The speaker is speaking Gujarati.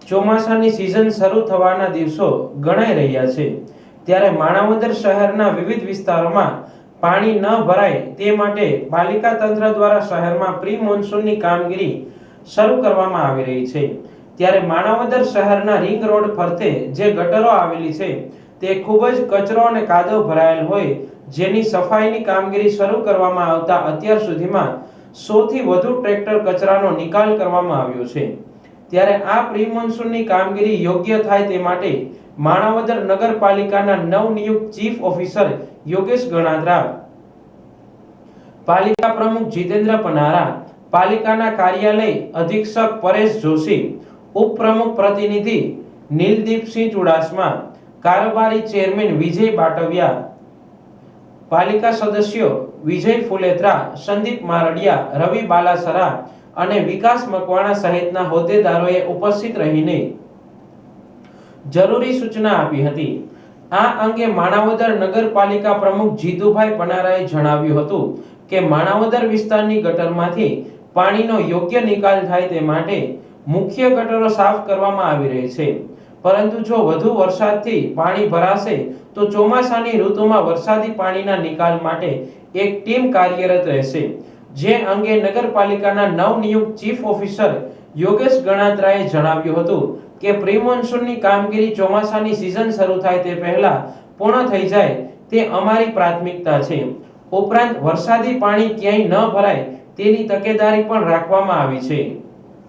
ચોમાસાની સિઝન શરૂ થવાના દિવસો ગણાઈ રહ્યા છે, ત્યારે માણાવદર શહેરના વિવિધ વિસ્તારોમાં પાણી ન ભરાય તે માટે પાલિકા તંત્ર દ્વારા શહેરમાં પ્રી મોન્સૂનની કામગીરી શરૂ કરવામાં આવી રહી છે। ત્યારે માણાવદર શહેરના રિંગ રોડ ફરતે જે ગટરો આવેલી છે તે ખૂબ જ કચરો અને કાદવ ભરાયેલ હોય, જેની સફાઈની કામગીરી શરૂ કરવામાં આવતા અત્યાર સુધીમાં 100 થી વધુ ટ્રેક્ટર કચરાનો નિકાલ કરવામાં આવ્યો છે। ત્યારે આ પ્રી મોન્સૂનની કામગીરી યોગ્ય થાય તે માટે માણાવદર નગરપાલિકાના નવનિયુક્ત ચીફ ઓફિસર યોગેશ ગણાત્રા, પાલિકા પ્રમુખ જીતેન્દ્ર પનારા, પાલિકાના કાર્યાલય અધિક્ષક પરેશ જોશી, ઉપપ્રમુખ પ્રતિનિધિ નીલદીપસિંહ ચુડાસમા, કારોબારી ચેરમેન વિજય બાટવિયા, પાલિકા સદસ્યો વિજય ફુલેત્રા, સંદીપ મારડિયા, રવિ બાલાસરા અને વિકાસ મકવાણા સહિતના હોદ્દેદારોએ ઉપસ્થિત રહીને જરૂરી સૂચના આપી હતી। આ અંગે માણાવદર નગરપાલિકા પ્રમુખ જીતુભાઈ પનારાએ જણાવ્યું હતું કે માણાવદર વિસ્તારની ગટરમાંથી પાણીનો યોગ્ય નિકાલ થાય તે માટે મુખ્ય ગટરો સાફ કરવામાં આવી રહી છે, પરંતુ જો વધુ વરસાદથી પાણી ભરાશે તો ચોમાસાની ઋતુમાં વરસાદી પાણીના નિકાલ માટે એક ટીમ કાર્યરત રહેશે, જે અંગે નગરપાલિકાના નવનિયુક્ત ચીફ ઓફિસર યોગેશ ગણાત્રાએ જણાવ્યું હતું કે પ્રી મોન્સૂનની કામગીરી ચોમાસાની સિઝન શરૂ થાય તે પહેલા પૂર્ણ થઈ જાય તે અમારી પ્રાથમિકતા છે। ઉપરાંત વરસાદી પાણી ક્યાંય ન ભરાય તેની તકેદારી પણ રાખવામાં આવી છે।